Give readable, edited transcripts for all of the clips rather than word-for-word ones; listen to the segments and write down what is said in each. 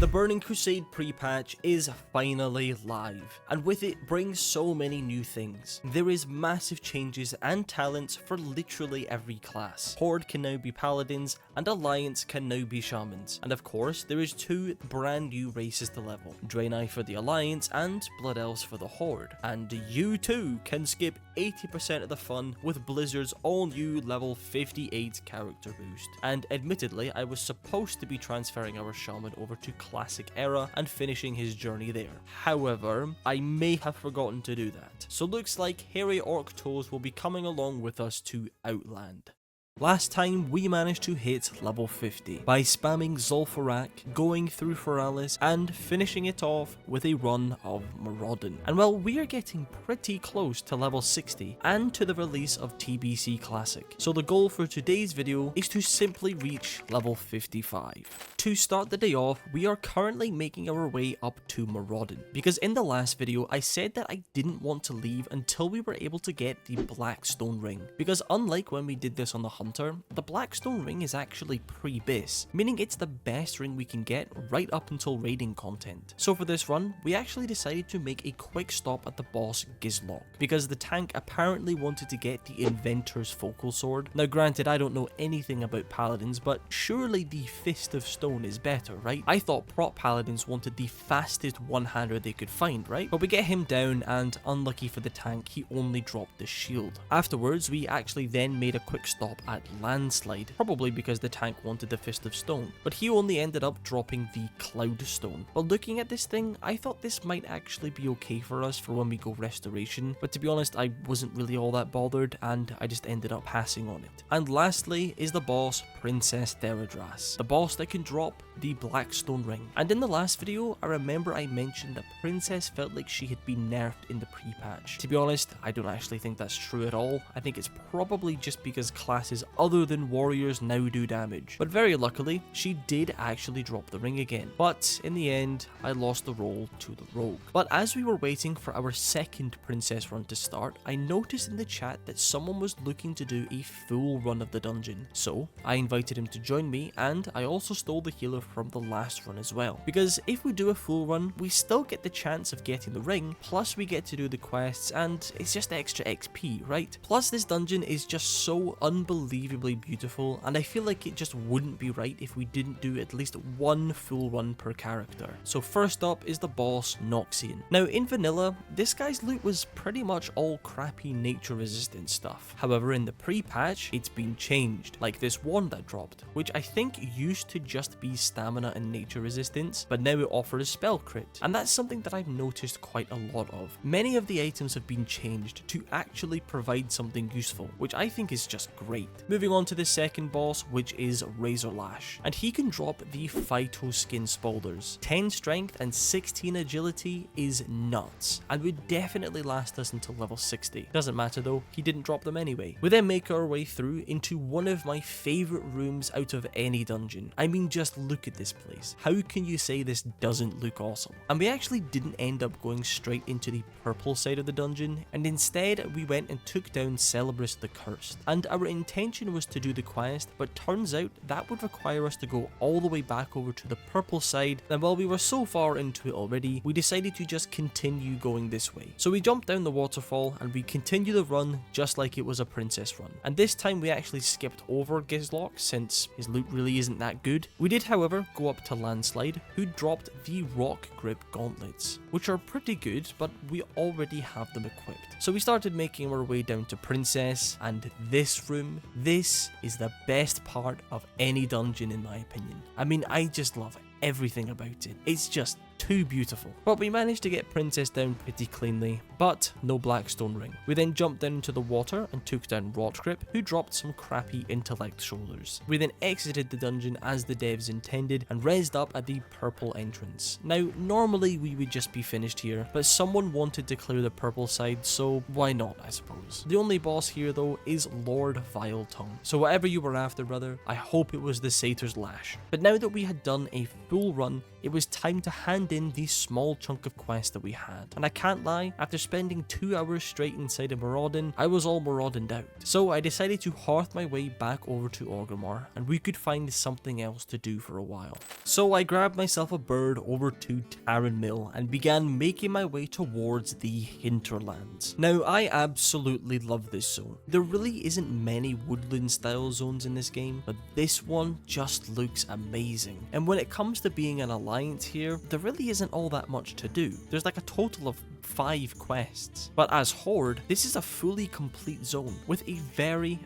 The Burning Crusade pre-patch is finally live, and with it brings so many new things. There is massive changes and talents for literally every class. Horde can now be paladins, and Alliance can now be shamans. And of course, there is 2 brand new races to level, Draenei for the Alliance and Blood Elves for the Horde. And you too can skip 80% of the fun with Blizzard's all new level 58 character boost. And admittedly, I was supposed to be transferring our shaman over to Classic Era and finishing his journey there. However, I may have forgotten to do that. So looks like Hairy Orc Toes will be coming along with us to Outland. Last time we managed to hit level 50 by spamming Farak, going through Feralas and finishing it off with a run of Maraudon. And well, we are getting pretty close to level 60 and to the release of TBC Classic. So the goal for today's video is to simply reach level 55. To start the day off, we are currently making our way up to Maraudon, because in the last video I said that I didn't want to leave until we were able to get the Blackstone Ring, because unlike when we did this on the Hunter, the Blackstone Ring is actually pre-base, meaning it's the best ring we can get right up until raiding content. So for this run, we actually decided to make a quick stop at the boss Gizlock, because the tank apparently wanted to get the Inventor's Focal Sword. Now granted, I don't know anything about paladins, but surely the Fist of Stone is better, right? I thought prop paladins wanted the fastest one-hander they could find, right? But we get him down, and unlucky for the tank, he only dropped the shield. Afterwards, we actually then made a quick stop at Landslide, probably because the tank wanted the Fist of Stone, but he only ended up dropping the Cloud Stone. But looking at this thing, I thought this might actually be okay for us for when we go Restoration, but to be honest, I wasn't really all that bothered, and I just ended up passing on it. And lastly is the boss Princess Theradras, the boss that can drop the Blackstone Ring. And in the last video, I remember I mentioned that Princess felt like she had been nerfed in the pre-patch. To be honest, I don't actually think that's true at all. I think it's probably just because classes other than warriors now do damage. But very luckily, she did actually drop the ring again. But in the end, I lost the role to the rogue. But as we were waiting for our second princess run to start, I noticed in the chat that someone was looking to do a full run of the dungeon. So I invited him to join me, and I also stole the healer from the last run as well. Because if we do a full run, we still get the chance of getting the ring, plus we get to do the quests, and it's just extra XP, right? Plus this dungeon is just so unbelievably beautiful, and I feel like it just wouldn't be right if we didn't do at least one full run per character. So first up is the boss Noxian. Now in vanilla, this guy's loot was pretty much all crappy nature resistant stuff. However, in the pre-patch, it's been changed, like this wand that dropped, which I think used to just be stamina and nature resistance, but now it offers spell crit, and that's something that I've noticed quite a lot of. Many of the items have been changed to actually provide something useful, which I think is just great. Moving on to the second boss, which is Razorlash, and he can drop the Phyto Skin Spolders. 10 strength and 16 agility is nuts, and would definitely last us until level 60. Doesn't matter though, he didn't drop them anyway. We then make our way through into one of my favourite rooms out of any dungeon. I mean, just look at this place. How can you say this doesn't look awesome? And we actually didn't end up going straight into the purple side of the dungeon, and instead we went and took down Celebrus the Cursed. And our intention was to do the quest, but turns out that would require us to go all the way back over to the purple side, and while we were so far into it already, we decided to just continue going this way. So we jumped down the waterfall and we continued the run just like it was a princess run. And this time we actually skipped over Gizlock since his loot really isn't that good. We did however go up to Landslide, who dropped the Rock Grip Gauntlets, which are pretty good, but we already have them equipped. So we started making our way down to Princess, and this room, this is the best part of any dungeon in my opinion. I mean, I just love everything about it. It's just too beautiful. But we managed to get Princess down pretty cleanly, but no Blackstone Ring. We then jumped down into the water and took down Rotgrip, who dropped some crappy intellect shoulders. We then exited the dungeon as the devs intended and rezzed up at the purple entrance. Now normally we would just be finished here, but someone wanted to clear the purple side, so why not, I suppose. The only boss here though is Lord Vile Tongue. So whatever you were after, brother, I hope it was the Satyr's Lash. But now that we had done a full run, it was time to hand handed in the small chunk of quest that we had. And I can't lie, after spending 2 hours straight inside of Maraudon, I was all Maraudoned out. So I decided to hearth my way back over to Orgrimmar, and we could find something else to do for a while. So I grabbed myself a bird over to Tarren Mill and began making my way towards the Hinterlands. Now I absolutely love this zone. There really isn't many woodland style zones in this game, but this one just looks amazing. And when it comes to being an alliance here, there really isn't all that much to do. There's like a total of 5 quests. But as Horde, this is a fully complete zone with a very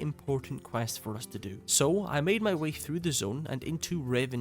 important quest for us to do. So I made my way through the zone and into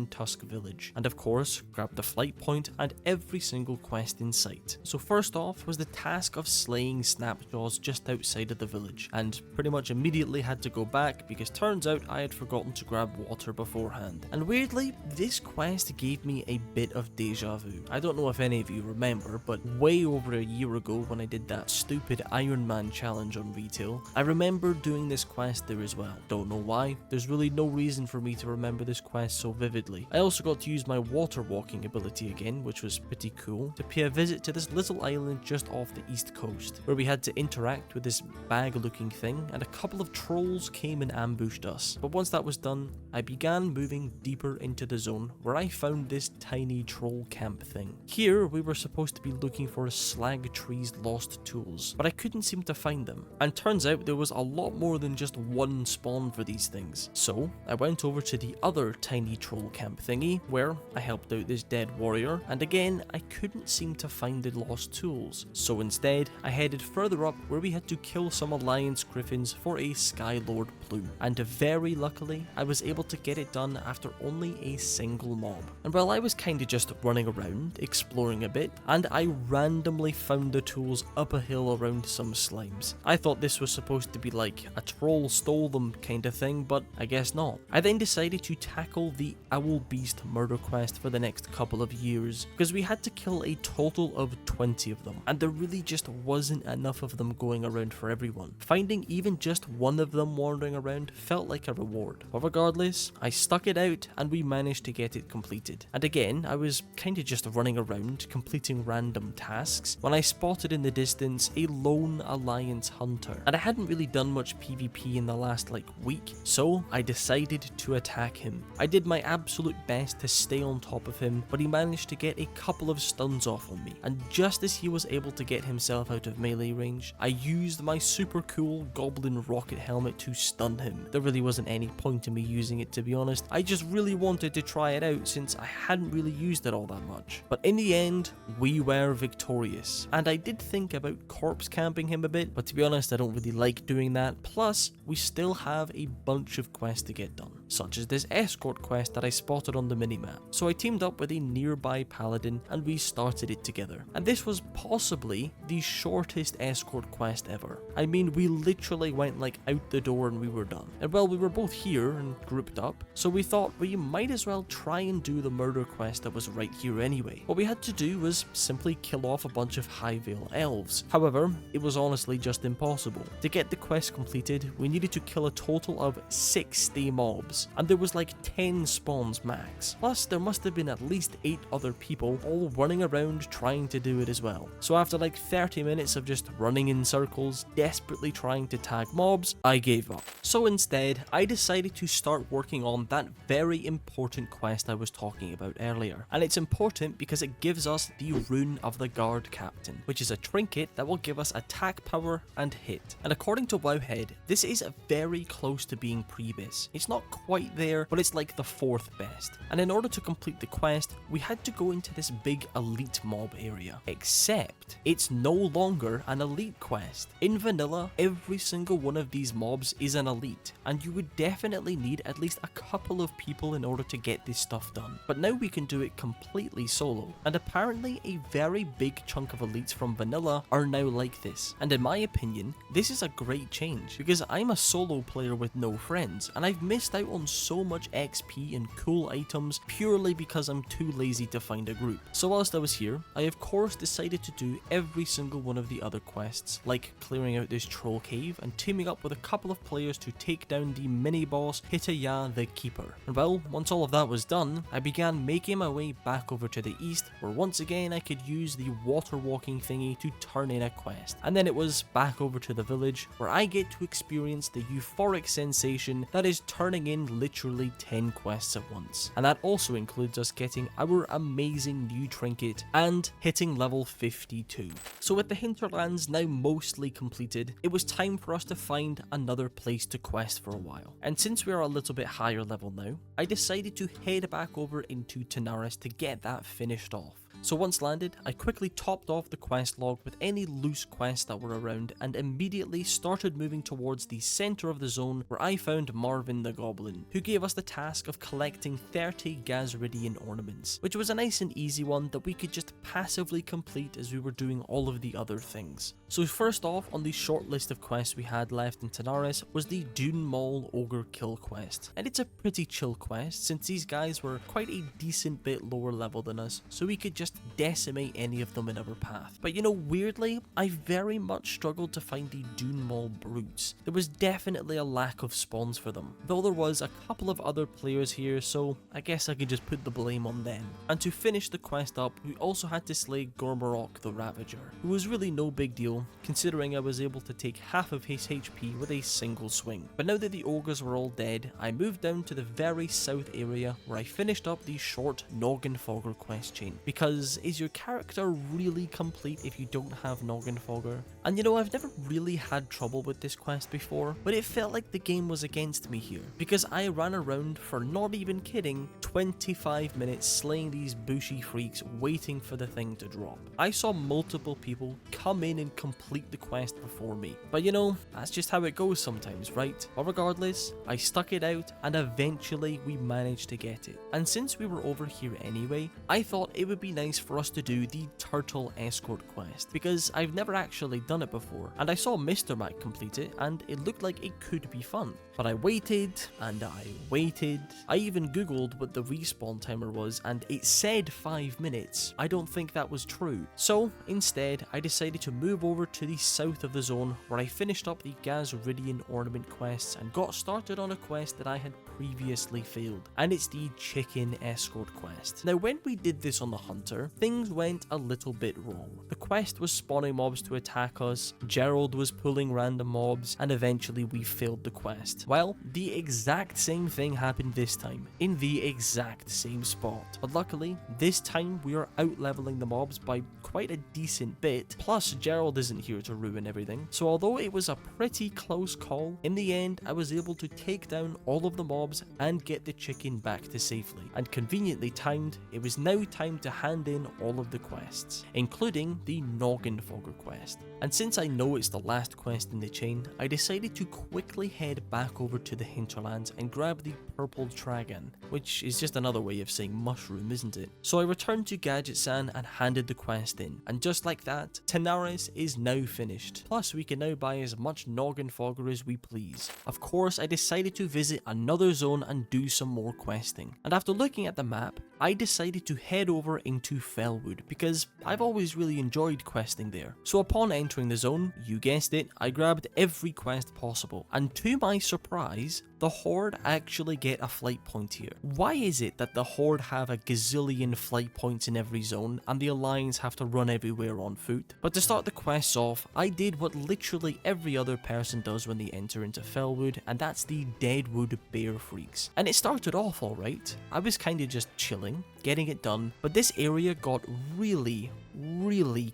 Tusk Village, and of course grabbed the flight point and every single quest in sight. So first off was the task of slaying Snapjaws just outside of the village, and pretty much immediately had to go back because turns out I had forgotten to grab water beforehand. And weirdly, this quest gave me a bit of deja vu. I don't know if any of you remember, but way over a year ago when I did that stupid Iron Man challenge on retail, I remember doing this quest there as well. Don't know why, there's really no reason for me to remember this quest so vividly. I also got to use my water walking ability again, which was pretty cool, to pay a visit to this little island just off the east coast, where we had to interact with this bag looking thing, and a couple of trolls came and ambushed us. But once that was done, I began moving deeper into the zone, where I found this tiny troll camp thing. Here we were supposed to be looking for Slag Tree's lost tools, but I couldn't seem to find them, and turns out there was a lot more than just one spawn for these things. So I went over to the other tiny troll camp thingy, where I helped out this dead warrior, and again I couldn't seem to find the lost tools. So instead I headed further up, where we had to kill some Alliance Griffins for a Skylord plume, and very luckily I was able to get it done after only a single mob. And while I was kinda just running around exploring a bit, and I randomly found the tools up a hill around some slimes. I thought this was supposed to be like a troll stole them kind of thing, but I guess not. I then decided to tackle the Owl Beast murder quest for the next couple of years, because we had to kill a total of 20 of them, and there really just wasn't enough of them going around for everyone. Finding even just one of them wandering around felt like a reward. But regardless, I stuck it out and we managed to get it completed. And again, I was kinda just running around completing random tasks when I spotted in the distance a lone Alliance hunter, and I hadn't really done much PvP in the last week, so I decided to attack him. I did my absolute best to stay on top of him, but he managed to get a couple of stuns off on me, and just as he was able to get himself out of melee range, I used my super cool Goblin rocket helmet to stun him. There really wasn't any point in me using it, to be honest. I just really wanted to try it out since I hadn't really used it all that much. But in the end, we were victorious, and I did think about corpse camping him a bit, but to be honest I don't really like doing that. Plus, we still have a bunch of quests to get done, such as this escort quest that I spotted on the minimap. So I teamed up with a nearby paladin and we started it together. And this was possibly the shortest escort quest ever. I mean, we literally went out the door and we were done. And well, we were both here and grouped up, so we thought we might as well try and do the murder quest that was right here anyway. What we had to do was simply kill off a bunch of Highvale elves. However, it was honestly just impossible. To get the quest completed, we needed to kill a total of 60 mobs, and there was 10 spawns max. Plus, there must have been at least 8 other people all running around trying to do it as well. So after 30 minutes of just running in circles, desperately trying to tag mobs, I gave up. So instead, I decided to start working on that very important quest I was talking about earlier. And it's important because it gives us the Rune of the Guard Captain, which is a trinket that will give us attack power and hit. And according to Wowhead, this is very close to being pre-bis. It's not quite there, but it's the 4th best. And in order to complete the quest, we had to go into this big elite mob area. Except, it's no longer an elite quest. In vanilla, every single one of these mobs is an elite, and you would definitely need at least a couple of people in order to get this stuff done. But now we can do it completely solo, and apparently a very big chunk of elites from vanilla are now like this. And in my opinion, this is a great change, because I'm a solo player with no friends, and I've missed out on so much XP and cool items purely because I'm too lazy to find a group. So whilst I was here, I of course decided to do every single one of the other quests, like clearing out this troll cave and teaming up with a couple of players to take down the mini boss Hitaya the Keeper. And well, once all of that was done, I began making my way back over to the east, where once again I could use the water walking thingy to turn in a quest. And then it was back over to the village, where I get to experience the euphoric sensation that is turning in literally 10 quests at once. And that also includes us getting our amazing new trinket and hitting level 52. So with the Hinterlands now mostly completed, it was time for us to find another place to quest for a while. And since we are a little bit higher level now, I decided to head back over into Tenaris to get that finished off. So once landed, I quickly topped off the quest log with any loose quests that were around and immediately started moving towards the center of the zone, where I found Marvin the Goblin, who gave us the task of collecting 30 Gazridian ornaments, which was a nice and easy one that we could just passively complete as we were doing all of the other things. So first off on the short list of quests we had left in Tenaris was the Dune Mall Ogre Kill quest, and it's a pretty chill quest since these guys were quite a decent bit lower level than us, so we could just decimate any of them in our path. But you know, weirdly, I very much struggled to find the Dune Mall brutes. There was definitely a lack of spawns for them, though there was a couple of other players here, so I guess I could just put the blame on them. And to finish the quest up, we also had to slay Gormarok the Ravager, who was really no big deal, considering I was able to take half of his HP with a single swing. But now that the ogres were all dead, I moved down to the very south area, where I finished up the short Noggenfogger quest chain, because is your character really complete if you don't have Noggenfogger? And you know, I've never really had trouble with this quest before, but it felt like the game was against me here, because I ran around for, not even kidding, 25 minutes slaying these bushy freaks waiting for the thing to drop. I saw multiple people come in and complete the quest before me, but you know, that's just how it goes sometimes, right? But regardless, I stuck it out and eventually we managed to get it. And since we were over here anyway, I thought it would be nice for us to do the Turtle Escort quest, because I've never actually done it before, and I saw Mr. Mac complete it and it looked like it could be fun. But I waited and I waited. I even googled what the respawn timer was and it said 5 minutes. I don't think that was true. So instead I decided to move over to the south of the zone, where I finished up the Gazridian ornament quests and got started on a quest that I had previously failed, and it's the Chicken Escort quest. Now when we did this on the Hunter, things went a little bit wrong. The quest was spawning mobs to attack us, Gerald was pulling random mobs, and eventually we failed the quest. Well, the exact same thing happened this time, in the exact same spot. But luckily, this time we are out leveling the mobs by quite a decent bit, plus Gerald isn't here to ruin everything. So although it was a pretty close call, in the end I was able to take down all of the mobs and get the chicken back to safely. And conveniently timed, it was now time to hand in all of the quests, including the Noggenfogger quest. And since I know it's the last quest in the chain, I decided to quickly head back over to the Hinterlands and grab the purple dragon, which is just another way of saying mushroom, isn't it? So I returned to Gadget-san and handed the quest in, and just like that, Tenaris is now finished. Plus we can now buy as much Noggenfogger as we please. Of course, I decided to visit another zone and do some more questing, and after looking at the map, I decided to head over into Felwood, because I've always really enjoyed questing there. So upon entering the zone, you guessed it, I grabbed every quest possible, and to my surprise, the Horde actually get a flight point here. Why is it that the Horde have a gazillion flight points in every zone and the Alliance have to run everywhere on foot? But to start the quests off, I did what literally every other person does when they enter into Felwood, and that's the Deadwood Bear Freaks. And it started off alright. I was kinda just chilling, getting it done, but this area got really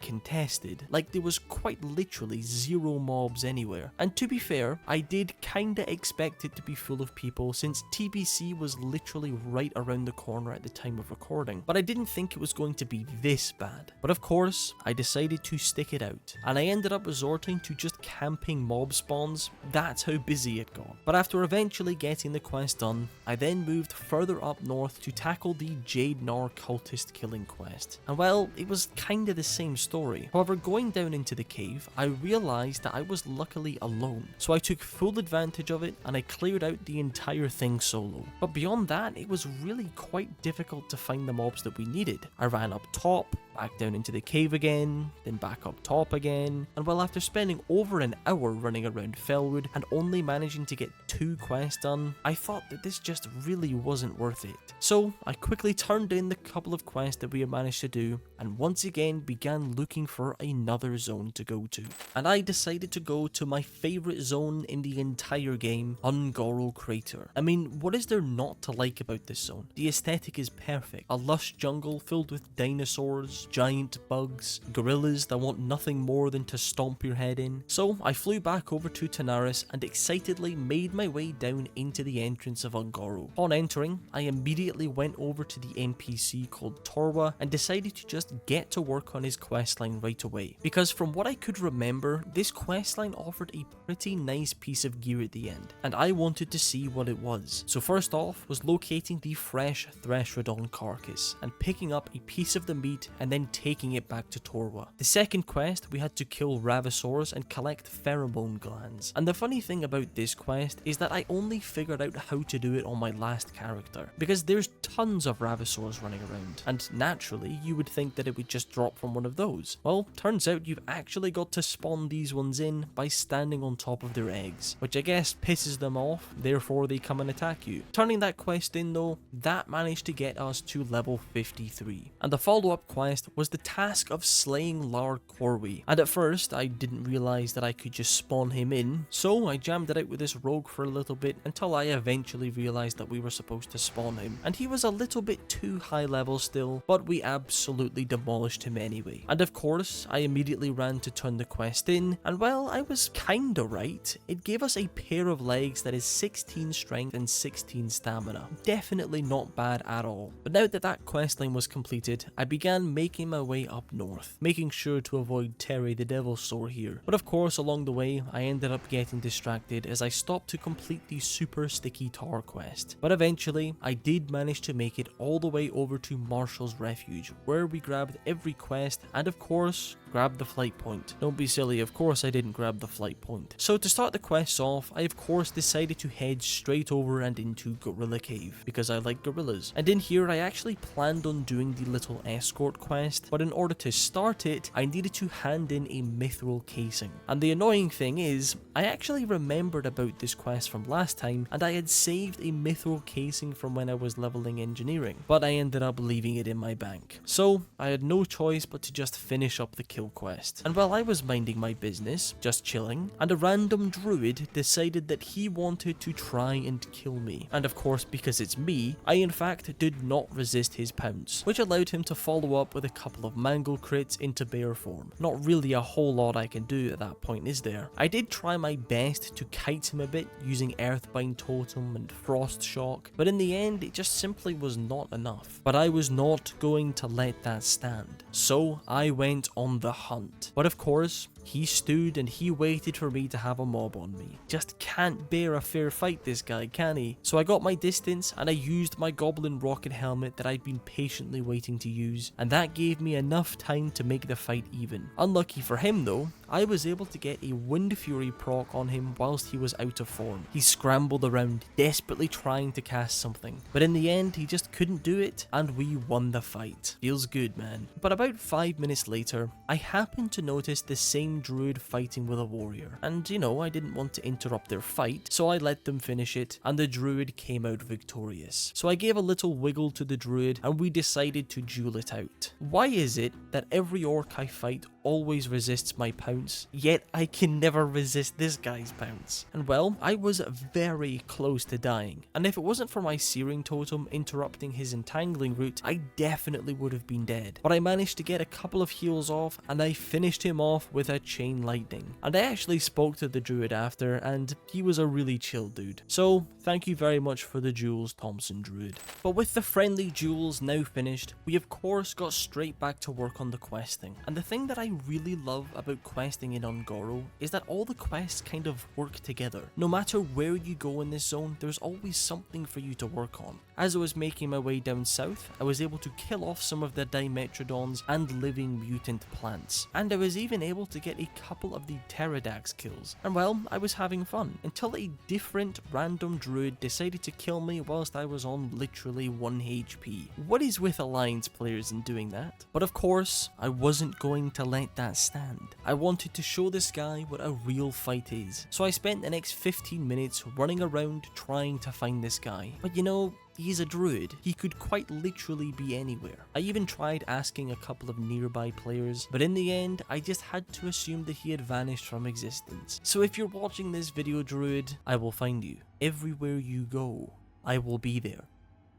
contested. Like there was quite literally zero mobs anywhere. And to be fair, I did kinda expect it to be full of people since TBC was literally right around the corner at the time of recording, but I didn't think it was going to be this bad. But of course, I decided to stick it out, and I ended up resorting to just camping mob spawns. That's how busy it got. But after eventually getting the quest done, I then moved further up north to tackle the Jade Nar cultist killing quest. And well, it was kinda the same story. However, going down into the cave, I realised that I was luckily alone, so I took full advantage of it and I cleared out the entire thing solo. But beyond that, it was really quite difficult to find the mobs that we needed. I ran up top, back down into the cave again, then back up top again, and well, after spending over an hour running around Felwood and only managing to get 2 quests done, I thought that this just really wasn't worth it. So I quickly turned in the couple of quests that we had managed to do, and once again began looking for another zone to go to. And I decided to go to my favourite zone in the entire game, Ungoro Crater. I mean, what is there not to like about this zone? The aesthetic is perfect. A lush jungle filled with dinosaurs, giant bugs, gorillas that want nothing more than to stomp your head in. So I flew back over to Tenaris and excitedly made my way down into the entrance of Ungoro. Upon entering, I immediately went over to the NPC called Torwa and decided to just get to work on his questline right away. Because from what I could remember, this questline offered a pretty nice piece of gear at the end, and I wanted to see what it was. So first off was locating the fresh Threshodon carcass and picking up a piece of the meat and then taking it back to Torwa. The second quest, we had to kill Ravasaurs and collect pheromone glands. And the funny thing about this quest is that I only figured out how to do it on my last character, because there's tons of Ravasaurs running around, and naturally you would think that it would just drop from one of those. Well, turns out you've actually got to spawn these ones in by standing on top of their eggs, which I guess pisses them off, therefore they come and attack you. Turning that quest in though, that managed to get us to level 53. And the follow-up quest was the task of slaying Lar Corwi. And at first, I didn't realise that I could just spawn him in, so I jammed it out with this rogue for a little bit until I eventually realised that we were supposed to spawn him. And he was a little bit too high level still, but we absolutely demolished him anyway. And of course, I immediately ran to turn the quest in, and well, I was kinda right. It gave us a pair of legs that is 16 strength and 16 stamina. Definitely not bad at all. But now that that questline was completed, I began making my way up north, making sure to avoid Terry the Devil's Sore here. But of course, along the way, I ended up getting distracted as I stopped to complete the super sticky tar quest. But eventually, I did manage to make it all the way over to Marshall's Refuge, where we grabbed every quest and of course, grabbed the flight point. Don't be silly, of course I didn't grab the flight point. So to start the quests off, I of course decided to head straight over and into Gorilla Cave, because I like gorillas. And in here I actually planned on doing the little escort quest, but in order to start it, I needed to hand in a mithril casing. And the annoying thing is, I actually remembered about this quest from last time, and I had saved a mithril casing from when I was leveling engineering, but I ended up leaving it in my bank. So I had no choice but to just finish up the kill quest. And while I was minding my business, just chilling, and a random druid decided that he wanted to try and kill me. And of course, because it's me, I in fact did not resist his pounce, which allowed him to follow up with a couple of mangle crits into bear form. Not really a whole lot I can do at that point, is there? I did try my best to kite him a bit using Earthbind Totem and Frost Shock, but in the end it just simply was not enough. But I was not going to let that stand. So I went on the hunt. But of course, he stood and he waited for me to have a mob on me. Just can't bear a fair fight, this guy, can he? So I got my distance and I used my Goblin rocket helmet that I'd been patiently waiting to use, and that gave me enough time to make the fight even. Unlucky for him though, I was able to get a Wind Fury proc on him whilst he was out of form. He scrambled around, desperately trying to cast something, but in the end he just couldn't do it, and we won the fight. Feels good, man. But about 5 minutes later, I happened to notice the same druid fighting with a warrior, and you know, I didn't want to interrupt their fight, so I let them finish it, and the druid came out victorious. So I gave a little wiggle to the druid, and we decided to duel it out. Why is it that every orc I fight always resists my pounce, yet I can never resist this guy's pounce? And well, I was very close to dying, and if it wasn't for my Searing Totem interrupting his entangling route, I definitely would have been dead. But I managed to get a couple of heals off, and I finished him off with a Chain Lightning. And I actually spoke to the druid after, and he was a really chill dude. So thank you very much for the duels, Thompson Druid. But with the friendly duels now finished, we of course got straight back to work on the questing. And the thing that I really love about questing in Ungoro is that all the quests kind of work together. No matter where you go in this zone, there's always something for you to work on. As I was making my way down south, I was able to kill off some of the Dimetrodons and living mutant plants, and I was even able to get a couple of the Pterodax kills, and well, I was having fun, until a different random druid decided to kill me whilst I was on literally 1 HP. What is with Alliance players in doing that? But of course, I wasn't going to let that stand. I wanted to show this guy what a real fight is, so I spent the next 15 minutes running around trying to find this guy. But you know, he's a druid. He could quite literally be anywhere. I even tried asking a couple of nearby players, but in the end, I just had to assume that he had vanished from existence. So if you're watching this video, druid, I will find you. Everywhere you go, I will be there.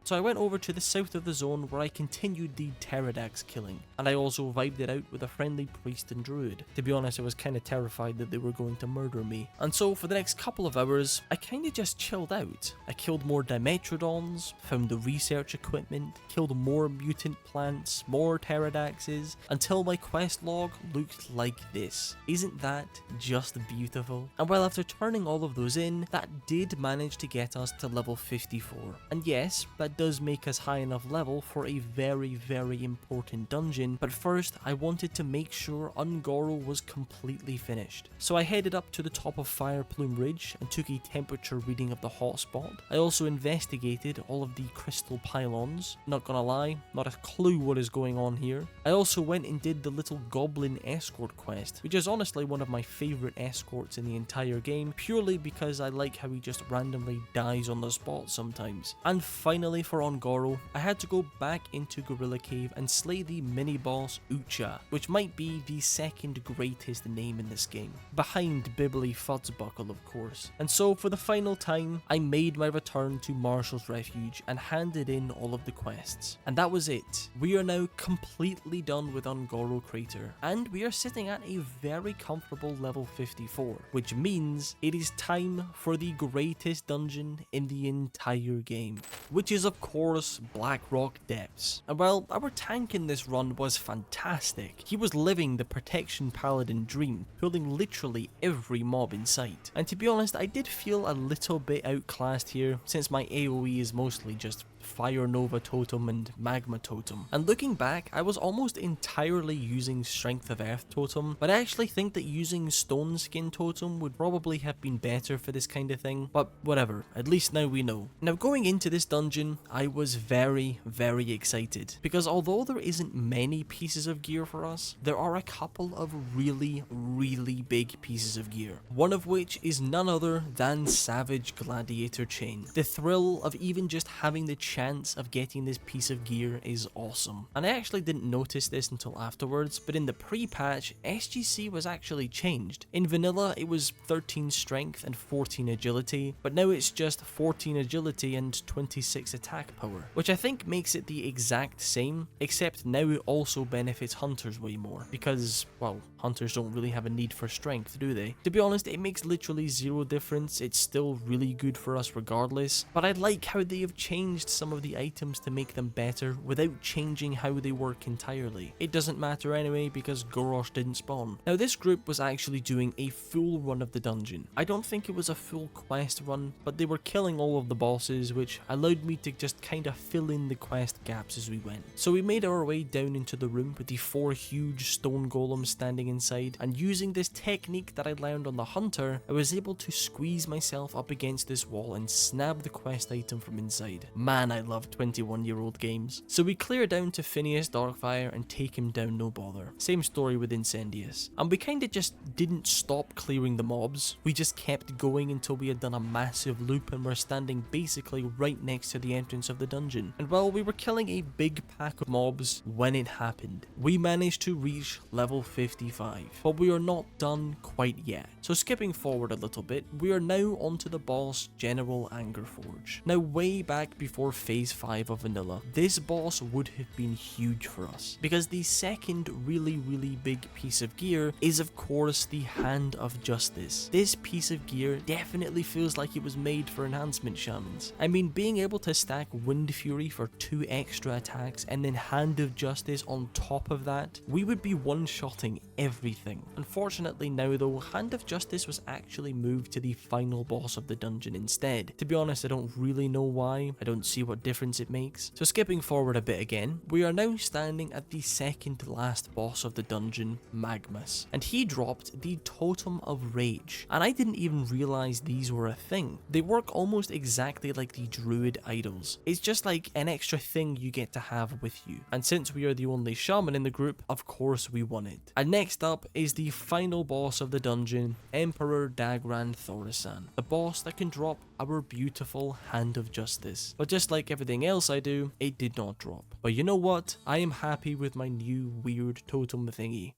So I went over to the south of the zone where I continued the Pterodax killing, and I also vibed it out with a friendly priest and druid. To be honest, I was kinda terrified that they were going to murder me. And so for the next couple of hours, I kinda just chilled out. I killed more Dimetrodons, found the research equipment, killed more mutant plants, more Pterodaxes, until my quest log looked like this. Isn't that just beautiful? And well, after turning all of those in, that did manage to get us to level 54. And yes, that does make us high enough level for a very, very important dungeon, but first I wanted to make sure Ungoro was completely finished. So I headed up to the top of Fireplume Ridge and took a temperature reading of the hotspot. I also investigated all of the crystal pylons. Not gonna lie, not a clue what is going on here. I also went and did the little Goblin escort quest, which is honestly one of my favourite escorts in the entire game, purely because I like how he just randomly dies on the spot sometimes. And finally, for Ungoro, I had to go back into Gorilla Cave and slay the mini-boss Ucha, which might be the second greatest name in this game, behind Bibbly Fuzzbuckle of course. And so for the final time, I made my return to Marshall's Refuge and handed in all of the quests. And that was it. We are now completely done with Ungoro Crater, and we are sitting at a very comfortable level 54, which means it is time for the greatest dungeon in the entire game, which is of course Blackrock Depths. And well, our tank in this run was fantastic. He was living the Protection Paladin dream, pulling literally every mob in sight. And to be honest, I did feel a little bit outclassed here, since my AoE is mostly just Fire Nova Totem and Magma Totem. And looking back, I was almost entirely using Strength of Earth Totem, but I actually think that using Stone Skin Totem would probably have been better for this kind of thing, but whatever, at least now we know. Now going into this dungeon, I was very, very excited, because although there isn't many pieces of gear for us, there are a couple of really, really big pieces of gear. One of which is none other than Savage Gladiator Chain. The thrill of even just having the chance of getting this piece of gear is awesome. And I actually didn't notice this until afterwards, but in the pre-patch, SGC was actually changed. In vanilla, it was 13 strength and 14 agility, but now it's just 14 agility and 26 attack power, which I think makes it the exact same, except now it also benefits hunters way more, because, well, hunters don't really have a need for strength, do they? To be honest, it makes literally zero difference. It's still really good for us regardless, but I like how they have changed some of the items to make them better without changing how they work entirely. It doesn't matter anyway because Gorosh didn't spawn. Now this group was actually doing a full run of the dungeon. I don't think it was a full quest run, but they were killing all of the bosses, which allowed me to just kind of fill in the quest gaps as we went. So we made our way down into the room with the 4 huge stone golems standing inside, and using this technique that I learned on the hunter, I was able to squeeze myself up against this wall and snab the quest item from inside. Man, I love 21-year-old games. So we clear down to Phineas Darkfire and take him down no bother. Same story with Incendius. And we kinda just didn't stop clearing the mobs, we just kept going until we had done a massive loop and were standing basically right next to the entrance of the dungeon. And while we were killing a big pack of mobs when it happened, we managed to reach level 55, but we are not done quite yet. So skipping forward a little bit, we are now onto the boss General Angerforge. Now way back before phase 5 of vanilla, this boss would have been huge for us, because the second really big piece of gear is of course the Hand of Justice. This piece of gear definitely feels like it was made for enhancement shamans. I mean, being able to stack Wind Fury for 2 extra attacks and then Hand of Justice on top of that, we would be one-shotting everything. Unfortunately now though, Hand of Justice was actually moved to the final boss of the dungeon instead. To be honest, I don't really know why. I don't see what difference it makes. So skipping forward a bit again, we are now standing at the second to last boss of the dungeon, Magmus, and he dropped the Totem of Rage, and I didn't even realize these were a thing. They work almost exactly like the druid idols. It's just like an extra thing you get to have with you, and since we are the only shaman in the group, of course we won it. And next up is the final boss of the dungeon, Emperor Dagran Thorisan, the boss that can drop our beautiful Hand of Justice. But just like everything else I do, it did not drop. But you know what? I am happy with my new weird totem thingy.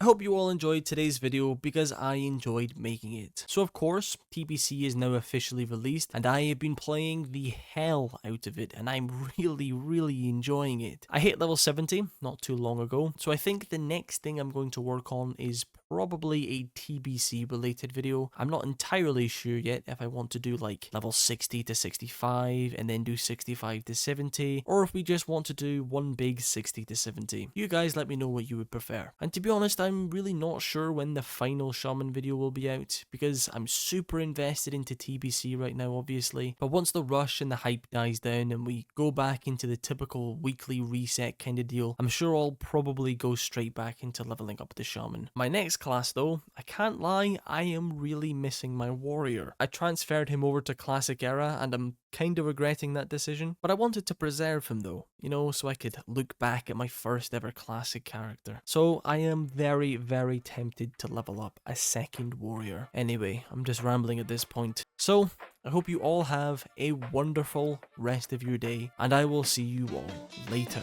I hope you all enjoyed today's video because I enjoyed making it. So of course, TBC is now officially released and I have been playing the hell out of it and I'm really enjoying it. I hit level 70 not too long ago, so I think the next thing I'm going to work on is probably a TBC related video. I'm not entirely sure yet if I want to do like level 60 to 65 and then do 65 to 70, or if we just want to do one big 60 to 70. You guys let me know what you would prefer. And to be honest, I'm really not sure when the final shaman video will be out because I'm super invested into TBC right now obviously, but once the rush and the hype dies down and we go back into the typical weekly reset kind of deal, I'm sure I'll probably go straight back into leveling up the shaman. My next class though, I can't lie, I am really missing my warrior. I transferred him over to classic era and I'm kind of regretting that decision, but I wanted to preserve him though, you know, so I could look back at my first ever classic character. So I am very tempted to level up a second warrior. Anyway, I'm just rambling at this point. So I hope you all have a wonderful rest of your day and I will see you all later.